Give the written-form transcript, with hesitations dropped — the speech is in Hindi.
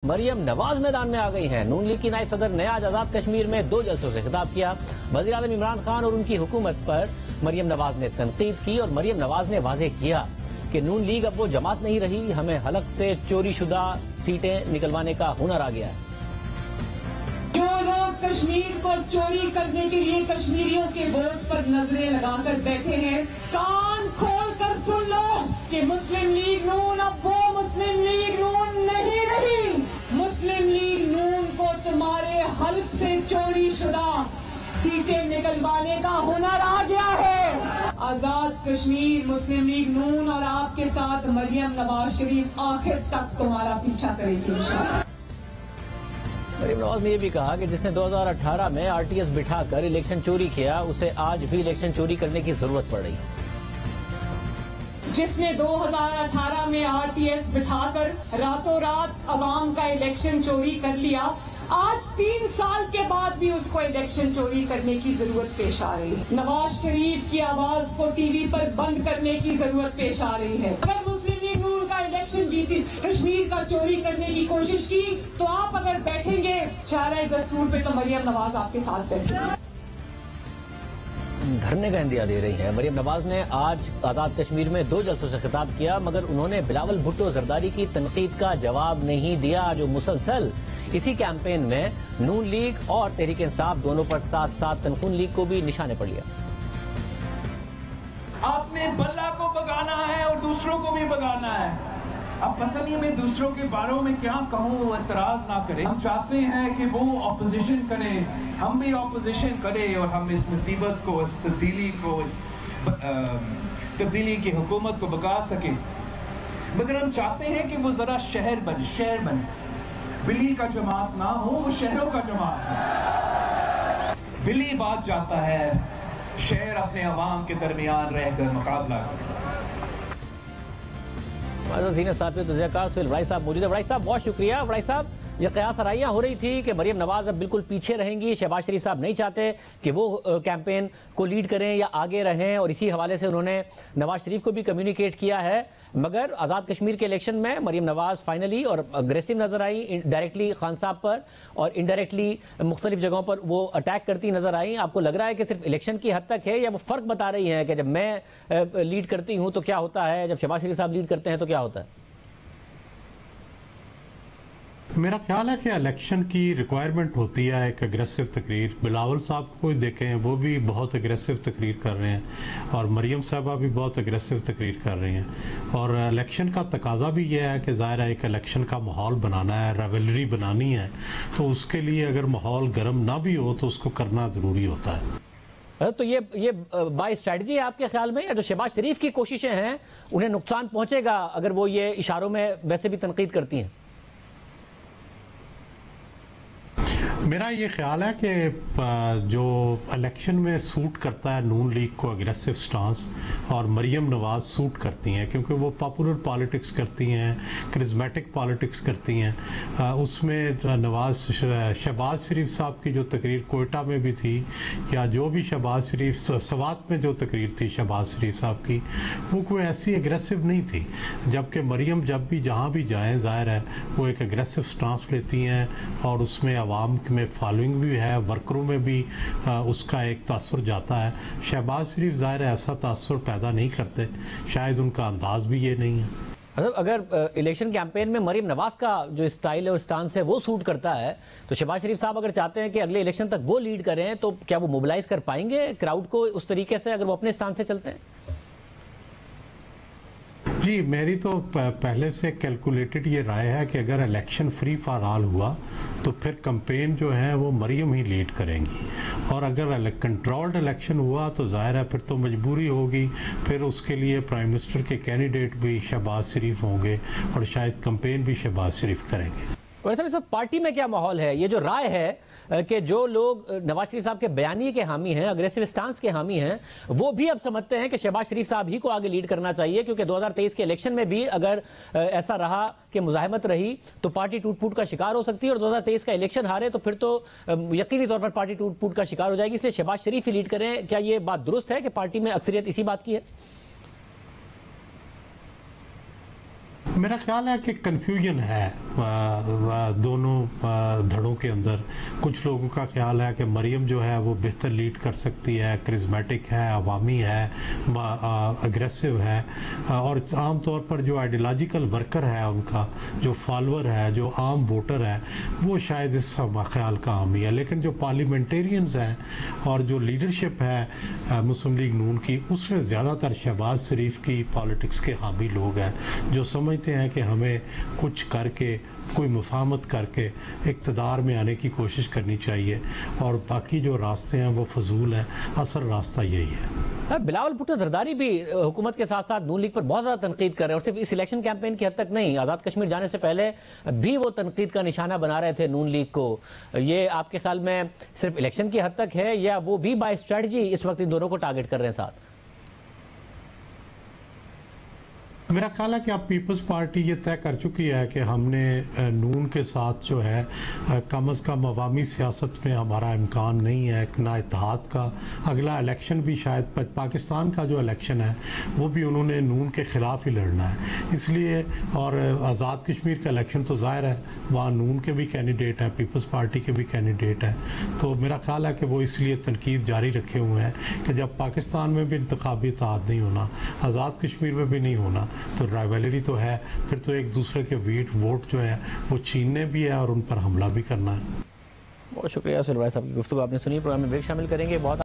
मरियम नवाज मैदान में आ गई हैं। नून लीग की नायब सदर ने आज आजाद कश्मीर में 2 जलसों से खिताब किया। वज़ीर आज़म इमरान खान और उनकी हुकूमत पर मरियम नवाज ने तनकीद की और मरियम नवाज ने वाज़ेह किया कि नून लीग अब वो जमात नहीं रही, हमें हलक से चोरी शुदा सीटें निकलवाने का हुनर आ गया है। जो लोग कश्मीर को चोरी करने के लिए कश्मीरियों के वोट पर नजरें लगाकर बैठे हैं, कान खोल कर सुन लो कि मुस्लिम लीग नून अब वो मुस्लिम लीग नून नहीं रही। मुस्लिम लीग नून को तुम्हारे हल्क से चोरी शुदा सीटें निकलवाने का हुनर आ गया है। आजाद कश्मीर, मुस्लिम लीग नून और आपके साथ मरियम नवाज शरीफ आखिर तक तुम्हारा पीछा करेगी इंशाअल्लाह। मरियम नवाज ने यह भी कहा कि जिसने 2018 में आरटीएस बिठाकर इलेक्शन चोरी किया, उसे आज भी इलेक्शन चोरी करने की जरूरत पड़ रही है। जिसने 2018 में आरटीएस बिठाकर रातों रात अवाम का इलेक्शन चोरी कर लिया, आज 3 साल के बाद भी उसको इलेक्शन चोरी करने की जरूरत पेश आ रही है। नवाज शरीफ की आवाज को टीवी पर बंद करने की जरूरत पेश आ रही है। अगर मुस्लिम लीग नून का इलेक्शन जीती, कश्मीर का चोरी करने की कोशिश की, तो आप अगर बैठेंगे शाहराह दस्तूर पे तो मरियम नवाज आपके साथ बैठेगी। धरने का इंदिया दे रही है। मरियम नवाज ने आज आजाद कश्मीर में 2 जलसों से खिताब किया, मगर उन्होंने बिलावल भुट्टो जरदारी की तनकीद का जवाब नहीं दिया, जो मुसलसल इसी कैंपेन में नून लीग और तहरीक इंसाफ दोनों पर साथ साथ नून लीग को भी निशाने पर लिया। आपने बल्ला को भगाना है और दूसरों को भी भगाना है। अब पता नहीं मैं दूसरों के बारे में क्या कहूँ, एतराज ना करें। हम चाहते हैं कि वो ऑपोजिशन करें, हम भी ऑपोजिशन करें और हम इस मुसीबत को, इस तब्दीली को, इस तब्दीली की हुकूमत को भगा सकें। मगर हम चाहते हैं कि वो जरा शहर बने, बिल्ली का जमात ना हो, वो शहरों का जमात हो। बिल्ली बात जाता है, शहर अपने अवाम के दरमियान रहकर मुकाबला करे। सीनियर साहब तो वड़ाई साहब मौजूद है। वड़ाई साहब बहुत शुक्रिया। वड़ाई साहब, ये कयास आराइयाँ हो रही थी कि मरियम नवाज अब बिल्कुल पीछे रहेंगी, शहबाज शरीफ साहब नहीं चाहते कि वो कैंपेन को लीड करें या आगे रहें, और इसी हवाले से उन्होंने नवाज शरीफ को भी कम्युनिकेट किया है। मगर आज़ाद कश्मीर के इलेक्शन में मरियम नवाज फाइनली और अग्रेसिव नजर आई, डायरेक्टली खान साहब पर और इनडायरेक्टली मुख्तलिफ जगहों पर वो अटैक करती नजर आई। आपको लग रहा है कि सिर्फ इलेक्शन की हद तक है, या वो फ़र्क बता रही हैं कि जब मैं लीड करती हूँ तो क्या होता है, जब शहबाज शरीफ साहब लीड करते हैं तो क्या होता है? मेरा ख्याल है कि इलेक्शन की रिक्वायरमेंट होती है एक अग्रेसिव तकरीर। बिलावल साहब को देखें, वो भी बहुत अग्रेसिव तकरीर कर रहे हैं और मरियम साहबा भी बहुत अग्रेसिव तकरीर कर रही हैं। और इलेक्शन का तकाजा भी यह है कि ज़ाहिर है एक इलेक्शन का माहौल बनाना है, रेवलरी बनानी है, तो उसके लिए अगर माहौल गर्म ना भी हो तो उसको करना ज़रूरी होता है। तो ये बाय स्ट्रैटेजी है आपके ख्याल में, या जो शहबाज शरीफ की कोशिशें हैं उन्हें नुकसान पहुंचेगा अगर वो ये इशारों में वैसे भी तनकीद करती हैं? मेरा ये ख्याल है कि जो इलेक्शन में सूट करता है नून लीग को अग्रेसिव स्टांस, और मरियम नवाज सूट करती हैं क्योंकि वो पॉपुलर पॉलिटिक्स करती हैं, करिज्मेटिक पॉलिटिक्स करती हैं। उसमें शहबाज शरीफ साहब की जो तकरीर कोयटा में भी थी, या जो भी शहबाज शरीफ सवात में जो तकरीर थी शहबाज शरीफ साहब की, वो कोई ऐसी अग्रेसिव नहीं थी। जबकि मरियम जब भी जहाँ भी जाएँ, ज़ाहिर है वो एक अग्रेसिव स्टांस लेती हैं और उसमें आवाम में फॉलोइंग भी है, वर्करों में भी उसका एक तासुर जाता है। शहबाज शरीफ ज़ाहिर है ऐसा तासुर पैदा नहीं करते, शायद उनका अंदाज भी ये नहीं है। मतलब अगर इलेक्शन कैंपेन में मरियम नवाज का जो स्टाइल और स्टांस है वो सूट करता है, तो शहबाज शरीफ साहब अगर चाहते हैं कि अगले इलेक्शन तक वो लीड करें, तो क्या वो मोबिलाइज कर पाएंगे क्राउड को उस तरीके से अगर वो अपने स्टांस से चलते हैं? जी, मेरी तो पहले से कैलकुलेटेड ये राय है कि अगर इलेक्शन फ्री फॉर ऑल हुआ तो फिर कैंपेन जो है वो मरियम ही लीड करेंगी, और अगर कंट्रोल्ड इलेक्शन हुआ तो जाहिर है फिर तो मजबूरी होगी, फिर उसके लिए प्राइम मिनिस्टर के कैंडिडेट भी शहबाज शरीफ होंगे और शायद कैंपेन भी शहबाज शरीफ करेंगे। वैसे भी सब पार्टी में क्या माहौल है? ये जो राय है कि जो लोग नवाज शरीफ साहब के बयानी के हामी हैं, अग्रेसिव स्टांस के हामी हैं, वो भी अब समझते हैं कि शहबाज शरीफ साहब ही को आगे लीड करना चाहिए, क्योंकि 2023 के इलेक्शन में भी अगर ऐसा रहा कि मुजाहिमत रही तो पार्टी टूट फूट का शिकार हो सकती है, और 2023 का इलेक्शन हारे तो फिर तो यकीनी तौर पर पार्टी टूट फूट का शिकार हो जाएगी। इसलिए शहबाज शरीफ ही लीड करें। क्या ये बात दुरुस्त है कि पार्टी में अक्सरियत इसी बात की है? मेरा ख्याल है कि कन्फ्यूजन है दोनों धड़ों के अंदर। कुछ लोगों का ख्याल है कि मरियम जो है वो बेहतर लीड कर सकती है, करिज्मेटिक है, अवामी है, अग्रेसिव है, और आम तौर पर जो आइडियोलॉजिकल वर्कर है, उनका जो फॉलोअर है, जो आम वोटर है, वो शायद इस ख्याल का हामी है। लेकिन जो पार्लियामेंटेरियंस हैं और जो लीडरशिप है मुस्लिम लीग नून की, उसमें ज़्यादातर शहबाज शरीफ की पॉलिटिक्स के हामी लोग हैं जो समझते हैं कि हमें कुछ करके, कोई मुफाहमत करके इक़्तिदार में आने की कोशिश करनी चाहिए, और बाकी जो रास्ते हैं वो फजूल हैं। असल रास्ता यही है। बिलावल भुट्टो जरदारी भी हुकूमत के साथ साथ नून लीग पर बहुत ज़्यादा तनकीद कर रहे हैं, और सिर्फ इस इलेक्शन कैंपेन की हद तक नहीं, आज़ाद कश्मीर जाने से पहले भी वो तनकीद का निशाना बना रहे थे नून लीग को। ये आपके ख्याल में सिर्फ इलेक्शन की हद तक है, या वो भी बाय स्ट्रेटजी इस वक्त इन दोनों को टारगेट कर रहे हैं साथ? मेरा ख्याल है कि अब पीपल्स पार्टी ये तय कर चुकी है कि हमने नून के साथ जो है कम अज़ कम अवामी सियासत में हमारा इम्कान नहीं है ना इत्तेहाद का। अगला इलेक्शन भी शायद पाकिस्तान का जो इलेक्शन है वो भी उन्होंने नून के ख़िलाफ़ ही लड़ना है, इसलिए। और आज़ाद कश्मीर का इलेक्शन तो ज़ाहिर है वहाँ नून के भी कैंडिडेट हैं, पीपल्स पार्टी के भी कैंडिडेट हैं, तो मेरा ख्याल है कि वो इसलिए तनकीद जारी रखे हुए हैं कि जब पाकिस्तान में भी इंतखाबी इत्तेहाद नहीं होना, आज़ाद कश्मीर में भी नहीं होना, तो राइवलरी तो है, फिर तो एक दूसरे के वोट जो है वो छीनने भी है और उन पर हमला भी करना है। बहुत शुक्रिया सुलवाई साहब की गुफ्तगू आपने सुनी। प्रोग्राम में ब्रेक शामिल करेंगे। बहुत